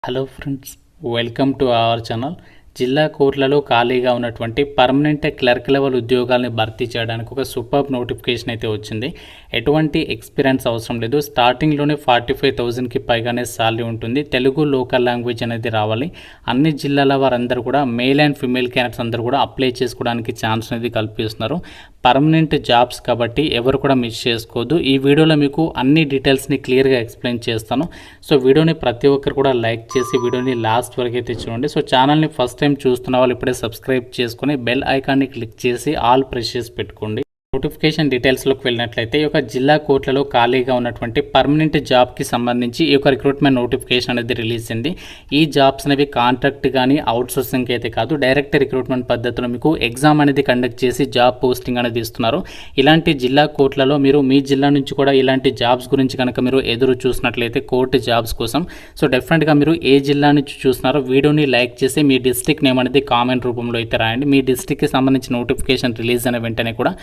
Hello friends, welcome to our channel. జిల్లా కోర్టులలో ఖాళీగా ఉన్నటువంటి పర్మనెంట్ క్లర్క్ లెవెల్ ఉద్యోగాలను భర్తీ చేయడానికి ఒక సూపర్ నోటిఫికేషన్ అయితే వచ్చింది. ఎటువంటి ఎక్స్పీరియన్స్ అవసరం లేదు. స్టార్టింగ్లోనే 45,000కి పైగానే శాలరీ ఉంటుంది. తెలుగు లోకల్ లాంగ్వేజ్ అనేది రావాలి. అన్ని జిల్లాల వారందరూ కూడా మేల్ అండ్ ఫిమేల్ క్యాండిడేట్స్ అందరూ కూడా అప్లై చేసుకోవడానికి ఛాన్స్ అనేది కల్పిస్తున్నారు. పర్మనెంట్ జాబ్స్ కాబట్టి ఎవరు కూడా మిస్ చేసుకోవద్దు. ఈ వీడియోలో మీకు అన్ని డీటెయిల్స్ని క్లియర్గా ఎక్స్ప్లెయిన్ చేస్తాను. సో వీడియోని ప్రతి ఒక్కరు కూడా లైక్ చేసి వీడియోని లాస్ట్ వరకు అయితే చూడండి. సో ఛానల్ని ఫస్ట్ టైం చూస్తున్న వాళ్ళు ఇప్పుడే సబ్స్క్రైబ్ చేసుకుని బెల్ ఐకాన్ని క్లిక్ చేసి ఆల్ ప్రెస్ చేసి పెట్టుకోండి. నోటిఫికేషన్ డీటెయిల్స్లోకి వెళ్ళినట్లయితే ఈ యొక్క జిల్లా కోర్టులలో ఖాళీగా ఉన్నటువంటి పర్మనెంట్ జాబ్కి సంబంధించి ఈ యొక్క రిక్రూట్మెంట్ నోటిఫికేషన్ అనేది రిలీజ్ అయింది. ఈ జాబ్స్ అనేవి కాంట్రాక్ట్ కానీ అవుట్సోర్సింగ్ అయితే కాదు, డైరెక్ట్ రిక్రూట్మెంట్ పద్ధతిలో మీకు ఎగ్జామ్ అనేది కండక్ట్ చేసి జాబ్ పోస్టింగ్ అనేది ఇస్తున్నారు. ఇలాంటి జిల్లా కోర్టులలో మీరు మీ జిల్లా నుంచి కూడా ఇలాంటి జాబ్స్ గురించి కనుక మీరు ఎదురు చూసినట్లయితే కోర్టు జాబ్స్ కోసం, సో డెఫినెట్గా మీరు ఏ జిల్లా నుంచి చూస్తున్నారో వీడియోని లైక్ చేసి మీ డిస్ట్రిక్ట్ నేమ్ అనేది కామెంట్ రూపంలో అయితే రాయండి. మీ డిస్ట్రిక్ట్కి సంబంధించిన నోటిఫికేషన్ రిలీజ్ అయిన వెంటనే కూడా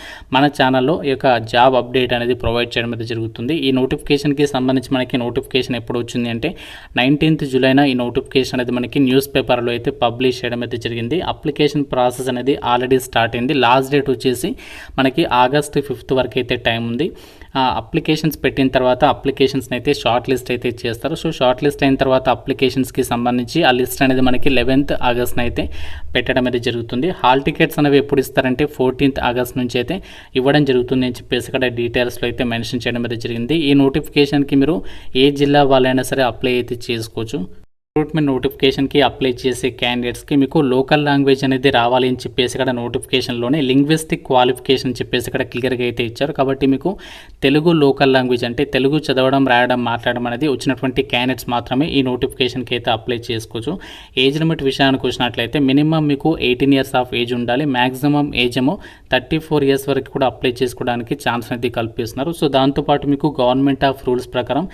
మన ఛానల్లో ఈ యొక్క జాబ్ అప్డేట్ అనేది ప్రొవైడ్ చేయడం అయితే జరుగుతుంది. ఈ నోటిఫికేషన్కి సంబంధించి మనకి నోటిఫికేషన్ ఎప్పుడు వచ్చింది అంటే 19th జూలైన ఈ నోటిఫికేషన్ అనేది మనకి న్యూస్ పేపర్లో అయితే పబ్లిష్ చేయడం అయితే జరిగింది. అప్లికేషన్ ప్రాసెస్ అనేది ఆల్రెడీ స్టార్ట్ అయింది. లాస్ట్ డేట్ వచ్చేసి మనకి August 5th వరకు అయితే టైం ఉంది. అప్లికేషన్స్ పెట్టిన తర్వాత అప్లికేషన్స్ని అయితే షార్ట్ లిస్ట్ అయితే చేస్తారు. సో షార్ట్ లిస్ట్ అయిన తర్వాత అప్లికేషన్స్కి సంబంధించి ఆ లిస్ట్ అనేది మనకి 11th ఆగస్ట్ని అయితే పెట్టడం అయితే జరుగుతుంది. హాల్ టికెట్స్ అనేవి ఎప్పుడు ఇస్తారంటే 14th ఆగస్ట్ నుంచి అయితే ఇవ్వడం జరుగుతుంది అని చెప్పేసి ఇక్కడ డీటెయిల్స్లో అయితే మెన్షన్ చేయడం అయితే జరిగింది. ఈ నోటిఫికేషన్కి మీరు ఏ జిల్లా వాళ్ళైనా సరే అప్లై అయితే చేసుకోవచ్చు. రిక్రూట్మెంట్ నోటిఫికేషన్కి అప్లై చేసే క్యాండిడేట్స్కి మీకు లోకల్ లాంగ్వేజ్ అనేది రావాలి అని చెప్పేసి ఇక్కడ నోటిఫికేషన్లోనే లింగ్విస్టిక్ క్వాలిఫికేషన్ చెప్పేసి ఇక్కడ క్లియర్గా అయితే ఇచ్చారు. కాబట్టి మీకు తెలుగు లోకల్ లాంగ్వేజ్ అంటే తెలుగు చదవడం, రాయడం, మాట్లాడడం అనేది వచ్చినటువంటి క్యాండిడేట్స్ మాత్రమే ఈ నోటిఫికేషన్కి అయితే అప్లై చేసుకోవచ్చు. ఏజ్ లిమిట్ విషయానికి వచ్చినట్లయితే మినిమం మీకు 18 years ఆఫ్ ఏజ్ ఉండాలి. మ్యాక్సిమం ఏజ్ ఏమో 34 years వరకు కూడా అప్లై చేసుకోవడానికి ఛాన్స్ అనేది కల్పిస్తున్నారు. సో దాంతోపాటు మీకు గవర్నమెంట్ ఆఫ్ రూల్స్ ప్రకారం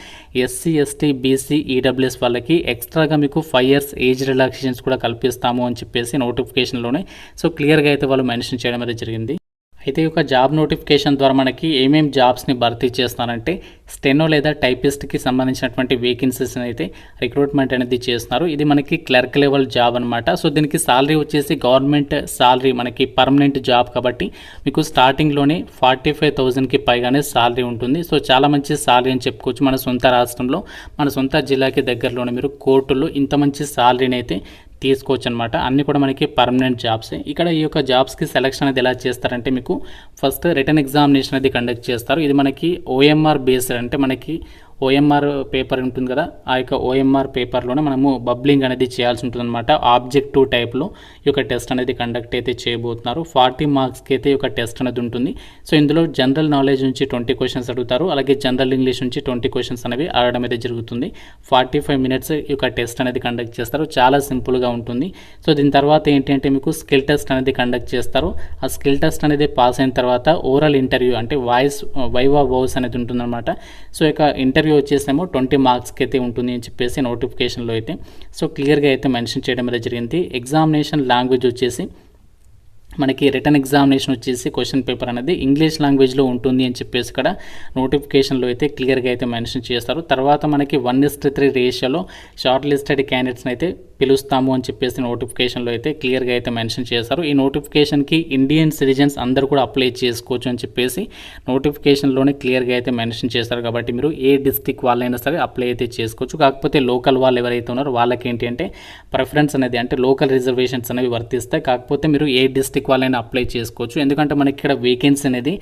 SC, ST, BC, EWS వాళ్ళకి ఎక్స్ట్రాగా మీకు 5 years ఏజ్ రిలాక్సేషన్స్ కూడా కల్పిస్తాము అని చెప్పేసి నోటిఫికేషన్లోనే సో క్లియర్గా అయితే వాళ్ళు మెన్షన్ చేయడం అనేది జరిగింది. అయితే ఈ యొక్క జాబ్ నోటిఫికేషన్ ద్వారా మనకి ఏమేమి జాబ్స్ని భర్తీ చేస్తున్నారంటే స్టెనో లేదా టైపిస్ట్కి సంబంధించినటువంటి వేకెన్సీస్ని అయితే రిక్రూట్మెంట్ అనేది చేస్తున్నారు. ఇది మనకి క్లర్క్ లెవెల్ జాబ్ అనమాట. సో దీనికి సాలరీ వచ్చేసి గవర్నమెంట్ సాలరీ, మనకి పర్మనెంట్ జాబ్ కాబట్టి మీకు స్టార్టింగ్లోనే 45,000కి పైగానే సాలరీ ఉంటుంది. సో చాలా మంచి సాలరీ అని చెప్పుకోవచ్చు. మన సొంత రాష్ట్రంలో, మన సొంత జిల్లాకి దగ్గరలోనే మీరు కోర్టుల్లో ఇంత మంచి సాలరీని అయితే తీసుకోవచ్చు అనమాట. అన్నీ కూడా మనకి పర్మనెంట్ జాబ్సే. ఇక్కడ ఈ యొక్క జాబ్స్కి సెలక్షన్ అనేది ఎలా చేస్తారంటే మీకు ఫస్ట్ రిటర్న్ ఎగ్జామినేషన్ అది కండక్ట్ చేస్తారు. ఇది మనకి OMR బేస్డ్, అంటే మనకి OMR పేపర్ ఉంటుంది కదా, ఆ యొక్క OMR పేపర్లోనే మనము బబ్లింగ్ అనేది చేయాల్సి ఉంటుంది అనమాట. ఆబ్జెక్టివ్ టైప్లో ఈ యొక్క టెస్ట్ అనేది కండక్ట్ అయితే చేయబోతున్నారు. 40 మార్క్స్కి అయితే ఈ యొక్క టెస్ట్ అనేది ఉంటుంది. సో ఇందులో జనరల్ నాలెడ్జ్ నుంచి 20 క్వశ్చన్స్ అడుగుతారు. అలాగే జనరల్ ఇంగ్లీష్ నుంచి 20 క్వశ్చన్స్ అనేవి అడగడం అయితే జరుగుతుంది. 45 minutes ఈ యొక్క టెస్ట్ అనేది కండక్ట్ చేస్తారు. చాలా సింపుల్గా ఉంటుంది. సో దీని తర్వాత ఏంటంటే మీకు స్కిల్ టెస్ట్ అనేది కండక్ట్ చేస్తారు. ఆ స్కిల్ టెస్ట్ అనేది పాస్ అయిన తర్వాత ఓరల్ ఇంటర్వ్యూ అంటే వైవా వోస్ అనేది ఉంటుందన్నమాట. సో ఇక ఇంటర్వ్యూ వచ్చేసేమో 20 మార్క్స్కి అయితే ఉంటుంది అని చెప్పేసి నోటిఫికేషన్లో అయితే సో క్లియర్గా అయితే మెన్షన్ చేయడం అనేది జరిగింది. ఎగ్జామినేషన్ లాంగ్వేజ్ వచ్చేసి మనకి రిటర్న్ ఎగ్జామినేషన్ వచ్చేసి క్వశ్చన్ పేపర్ అనేది ఇంగ్లీష్ లాంగ్వేజ్లో ఉంటుంది అని చెప్పేసి ఇక్కడ నోటిఫికేషన్లో అయితే క్లియర్గా అయితే మెన్షన్ చేస్తారు. తర్వాత మనకి 1:3 రేషియోలో షార్ట్ లిస్టెడ్ క్యాండిడేట్స్ని అయితే పిలుస్తాము అని చెప్పేసి నోటిఫికేషన్లో అయితే క్లియర్గా అయితే మెన్షన్ చేస్తారు. ఈ నోటిఫికేషన్కి ఇండియన్ సిటిజన్స్ అందరూ కూడా అప్లై చేసుకోవచ్చు అని చెప్పేసి నోటిఫికేషన్లోనే క్లియర్గా అయితే మెన్షన్ చేస్తారు. కాబట్టి మీరు ఏ డిస్ట్రిక్ట్ వాళ్ళైనా సరే అప్లై అయితే చేసుకోవచ్చు. కాకపోతే లోకల్ వాళ్ళు ఎవరైతే ఉన్నారో వాళ్ళకి ఏంటి అంటే ప్రిఫరెన్స్ అనేది, అంటే లోకల్ రిజర్వేషన్స్ అనేవి వర్తిస్తాయి. కాకపోతే మీరు ఏ డిస్ట్రిక్ట్ వాళ్ళైనా అప్లై చేసుకోవచ్చు. ఎందుకంటే మనకి ఇక్కడ వేకెన్సీ అనేది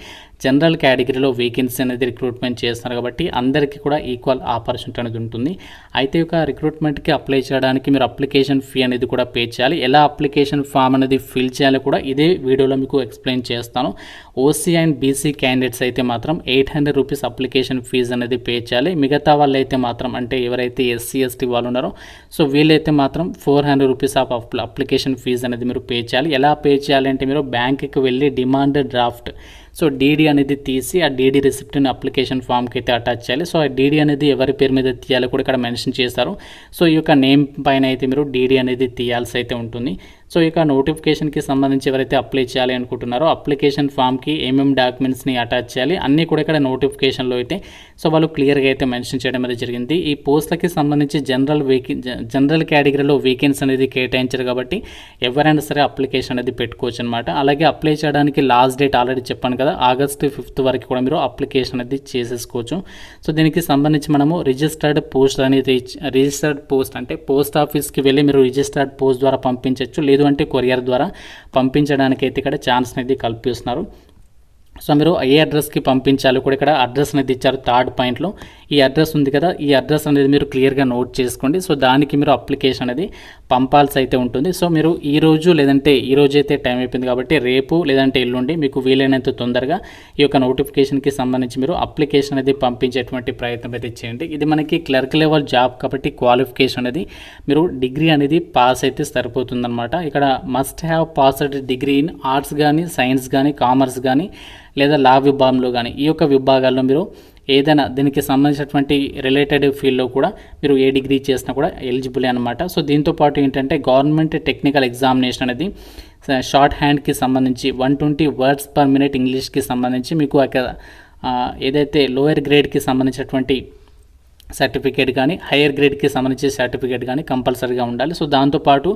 జనరల్ కేటగిరీలో వేకెన్సీ అనేది రిక్రూట్మెంట్ చేస్తున్నారు కాబట్టి అందరికీ కూడా ఈక్వల్ ఆపర్చునిటీ అనేది ఉంటుంది. అయితే ఒక రిక్రూట్మెంట్కి అప్లై చేయడానికి మీరు అప్లికేషన్ ఫీ అనేది కూడా పే చేయాలి. ఎలా అప్లికేషన్ ఫామ్ అనేది ఫిల్ చేయాలో కూడా ఇదే వీడియోలో మీకు ఎక్స్ప్లెయిన్ చేస్తాను. OC అండ్ BC క్యాండిడేట్స్ అయితే మాత్రం 800 రూపీస్ అప్లికేషన్ ఫీజు అనేది పే చేయాలి. మిగతా వాళ్ళు అయితే మాత్రం, అంటే ఎవరైతే SC, ST వాళ్ళు ఉన్నారో సో వీళ్ళైతే మాత్రం 400 రూపీస్ ఆఫ్ అప్లికేషన్ ఫీజు అనేది మీరు పే చేయాలి. ఎలా పే చేయాలి అంటే మీరు బ్యాంకుకి వెళ్ళి డిమాండ్ డ్రాఫ్ట్, సో DD అనేది తీసి ఆ DD రిసిప్ట్ని అప్లికేషన్ ఫామ్కి అయితే అటాచ్ చేయాలి. సో ఆ DD అనేది ఎవరి పేరు మీద తీయాలో కూడా ఇక్కడ మెన్షన్ చేస్తారు. సో ఈ యొక్క నేమ్ పైన అయితే మీరు DD అనేది తీయాల్సి అయితే ఉంటుంది. సో ఇక నోటిఫికేషన్కి సంబంధించి ఎవరైతే అప్లై చేయాలి అనుకుంటున్నారో అప్లికేషన్ ఫామ్కి ఏమేమి డాక్యుమెంట్స్ని అటాచ్ చేయాలి అన్నీ కూడా ఇక్కడ నోటిఫికేషన్లో అయితే సో వాళ్ళు క్లియర్గా అయితే మెన్షన్ చేయడం అనేది జరిగింది. ఈ పోస్టులకి సంబంధించి జనరల్ కేటగిరీలో వేకెన్సీ అనేది కేటాయించారు కాబట్టి ఎవరైనా సరే అప్లికేషన్ అనేది పెట్టుకోవచ్చు అనమాట. అలాగే అప్లై చేయడానికి లాస్ట్ డేట్ ఆల్రెడీ చెప్పాను కదా, ఆగస్టు 5th వరకు కూడా మీరు అప్లికేషన్ అనేది చేసేసుకోవచ్చు. సో దీనికి సంబంధించి మనము రిజిస్టర్డ్ పోస్ట్ అంటే పోస్ట్ ఆఫీస్కి వెళ్ళి మీరు రిజిస్టర్డ్ పోస్ట్ ద్వారా పంపించవచ్చు, లేదు అంటే కొరియర్ ద్వారా పంపించడానికి అయితే ఇక్కడ ఛాన్స్ అనేది కల్పిస్తున్నారు. సో మీరు ఏ అడ్రస్కి పంపించాలో కూడా ఇక్కడ అడ్రస్ అనేది ఇచ్చారు. థర్డ్ పాయింట్లో ఈ అడ్రస్ ఉంది కదా, ఈ అడ్రస్ అనేది మీరు క్లియర్గా నోట్ చేసుకోండి. సో దానికి మీరు అప్లికేషన్ అనేది పంపాల్సి అయితే ఉంటుంది. సో మీరు ఈ రోజు అయితే టైం అయిపోయింది కాబట్టి రేపు లేదంటే ఎల్లుండి మీకు వీలైనంత తొందరగా ఈ యొక్క నోటిఫికేషన్కి సంబంధించి మీరు అప్లికేషన్ అనేది పంపించేటువంటి ప్రయత్నం అయితే చేయండి. ఇది మనకి క్లర్క్ లెవెల్ జాబ్ కాబట్టి క్వాలిఫికేషన్ అనేది మీరు డిగ్రీ అనేది పాస్ అయితే సరిపోతుందన్నమాట. ఇక్కడ must have passed degree in arts కానీ, సైన్స్ కానీ, కామర్స్ కానీ లేదా లా విభాగంలో కానీ ఈ యొక్క విభాగాల్లో మీరు ఏదైనా దీనికి సంబంధించినటువంటి రిలేటెడ్ ఫీల్డ్లో కూడా మీరు ఏ డిగ్రీ చేసినా కూడా ఎలిజిబుల్ అనమాట. సో దీంతోపాటు ఏంటంటే గవర్నమెంట్ టెక్నికల్ ఎగ్జామినేషన్ అనేది షార్ట్ హ్యాండ్కి సంబంధించి 120 words per minute ఇంగ్లీష్కి సంబంధించి మీకు ఏదైతే లోయర్ గ్రేడ్కి సంబంధించినటువంటి సర్టిఫికేట్ కానీ హైయర్ గ్రేడ్కి సంబంధించి సర్టిఫికేట్ కానీ కంపల్సరీగా ఉండాలి. సో దాంతోపాటు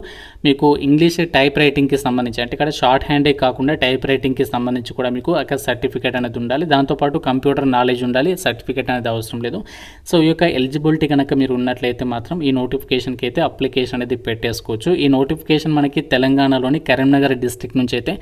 మీకు ఇంగ్లీష్ టైప్ రైటింగ్కి సంబంధించి అంటే ఇక్కడ షార్ట్ హ్యాండే కాకుండా టైప్ రైటింగ్కి సంబంధించి కూడా మీకు అక్కడ సర్టిఫికేట్ అనేది ఉండాలి. దాంతోపాటు కంప్యూటర్ నాలెడ్జ్ ఉండాలి, సర్టిఫికేట్ అనేది అవసరం లేదు. సో ఈ యొక్క ఎలిజిబిలిటీ కనుక మీరు ఉన్నట్లయితే మాత్రం ఈ నోటిఫికేషన్కి అయితే అప్లికేషన్ అనేది పెట్టేసుకోవచ్చు. ఈ నోటిఫికేషన్ మనకి తెలంగాణలోని కరీంనగర్ డిస్ట్రిక్ట్ నుంచి అయితే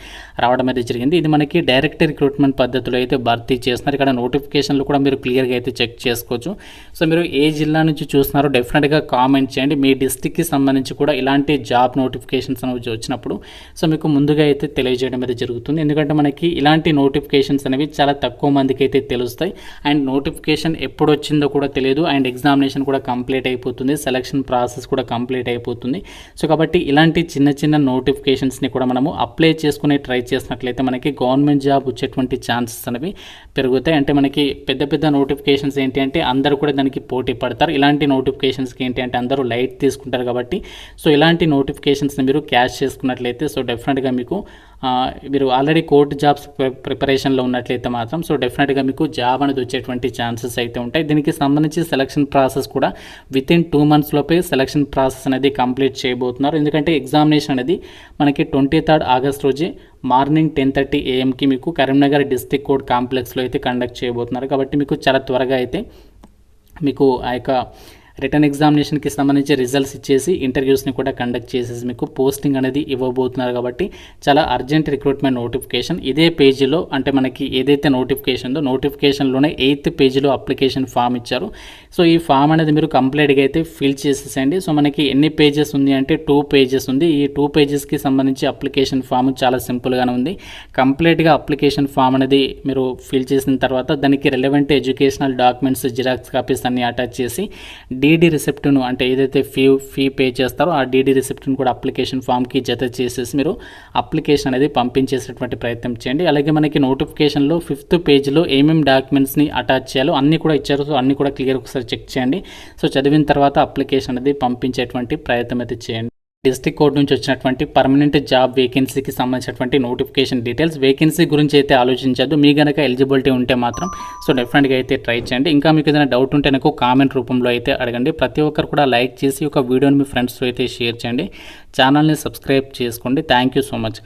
రావడం అయితే జరిగింది. ఇది మనకి డైరెక్ట్ రిక్రూట్మెంట్ పద్ధతిలో అయితే భర్తీ చేస్తున్నారు. ఇక్కడ నోటిఫికేషన్లు కూడా మీరు క్లియర్గా అయితే చెక్ చేసుకోవచ్చు. సో మీరు ఏ జిల్లా నుంచి చూస్తున్నారో డెఫినెట్గా కామెంట్ చేయండి. మీ డిస్ట్రిక్ట్కి సంబంధించి కూడా ఇలాంటి జాబ్ నోటిఫికేషన్స్ అనేవి వచ్చినప్పుడు సో మీకు ముందుగా అయితే తెలియజేయడం అయితే జరుగుతుంది. ఎందుకంటే మనకి ఇలాంటి నోటిఫికేషన్స్ అనేవి చాలా తక్కువ మందికి అయితే తెలుస్తాయి. అండ్ నోటిఫికేషన్ ఎప్పుడు వచ్చిందో కూడా తెలియదు. అండ్ ఎగ్జామినేషన్ కూడా కంప్లీట్ అయిపోతుంది, సెలక్షన్ ప్రాసెస్ కూడా కంప్లీట్ అయిపోతుంది. సో కాబట్టి ఇలాంటి చిన్న చిన్న నోటిఫికేషన్స్ని కూడా మనము అప్లై చేసుకుని ట్రై చేసినట్లయితే మనకి గవర్నమెంట్ జాబ్ వచ్చేటువంటి ఛాన్సెస్ అనేవి పెరుగుతాయి. అంటే మనకి పెద్ద పెద్ద నోటిఫికేషన్స్ ఏంటి అంటే అందరూ కూడా దానికి పోటీ పడతారు. ఇలాంటి నోటిఫికేషన్స్కి ఏంటి అంటే అందరూ లైట్ తీసుకుంటారు కాబట్టి సో ఇలాంటి నోటిఫికేషన్స్ని మీరు క్యాష్ చేసుకున్నట్లయితే సో డెఫినెట్గా మీకు మీరు ఆల్రెడీ కోర్టు జాబ్స్ ప్రిపరేషన్లో ఉన్నట్లయితే మాత్రం సో డెఫినెట్గా మీకు జాబ్ అనేది వచ్చేటువంటి ఛాన్సెస్ అయితే ఉంటాయి. దీనికి సంబంధించి సెలక్షన్ ప్రాసెస్ కూడా వితిన్ 2 months లోపే సెలక్షన్ ప్రాసెస్ అనేది కంప్లీట్ చేయబోతున్నారు. ఎందుకంటే ఎగ్జామినేషన్ అనేది మనకి 23rd August రోజే మార్నింగ్ 10:30 AM మీకు కరీంనగర్ డిస్ట్రిక్ట్ కోర్ట్ కాంప్లెక్స్లో అయితే కండక్ట్ చేయబోతున్నారు. కాబట్టి మీకు చాలా త్వరగా అయితే మీకు ఆ యొక్క రిటర్న్ ఎగ్జామినేషన్కి సంబంధించి రిజల్ట్స్ ఇచ్చేసి ఇంటర్వ్యూస్ని కూడా కండక్ట్ చేసేసి మీకు పోస్టింగ్ అనేది ఇవ్వబోతున్నారు. కాబట్టి చాలా అర్జెంట్ రిక్రూట్మెంట్ నోటిఫికేషన్. ఇదే పేజీలో అంటే మనకి ఏదైతే నోటిఫికేషన్ ఉందో నోటిఫికేషన్లోనే 8th పేజీలో అప్లికేషన్ ఫామ్ ఇచ్చారు. సో ఈ ఫామ్ అనేది మీరు కంప్లీట్గా అయితే ఫిల్ చేసేసేయండి. సో మనకి ఎన్ని పేజెస్ ఉంది అంటే 2 pages ఉంది. ఈ 2 pagesకి సంబంధించి అప్లికేషన్ ఫామ్ చాలా సింపుల్గానే ఉంది. కంప్లీట్గా అప్లికేషన్ ఫామ్ అనేది మీరు ఫిల్ చేసిన తర్వాత దానికి relevant educational documents xerox copies అన్ని అటాచ్ చేసి డీడీ రిసిప్ట్ను అంటే ఏదైతే ఫీ పే చేస్తారో ఆ డీడీ రిసిప్ట్ను కూడా అప్లికేషన్ ఫామ్కి జత చేసేసి మీరు అప్లికేషన్ అనేది పంపించేసేటువంటి ప్రయత్నం చేయండి. అలాగే మనకి నోటిఫికేషన్లో 5th పేజ్లో ఏమేమి డాక్యుమెంట్స్ని అటాచ్ చేయాలో అన్నీ కూడా ఇచ్చారు. సో అన్నీ కూడా క్లియర్ ఒకసారి చెక్ చేయండి. సో చదివిన తర్వాత అప్లికేషన్ అనేది పంపించేటువంటి ప్రయత్నం అయితే చేయండి. డిస్ట్రిక్ట్ కోర్ట్ నుంచి వచ్చినటువంటి పర్మనెంట్ జాబ్ వేకెన్సీకి సంబంధించినటువంటి నోటిఫికేషన్ డీటెయిల్స్. వేకెన్సీ గురించి అయితే ఆలోచించద్దు. మీ కనుక ఎలిజిబిలిటీ ఉంటే మాత్రం సో డెఫినెట్గా అయితే ట్రై చేయండి. ఇంకా మీకు ఏదైనా డౌట్ ఉంటే నాకు కామెంట్ రూపంలో అయితే అడగండి. ప్రతి ఒక్కరు కూడా లైక్ చేసి ఒక వీడియోని మీ ఫ్రెండ్స్తో అయితే షేర్ చేయండి. ఛానల్ని సబ్స్క్రైబ్ చేసుకోండి. Thank you so much.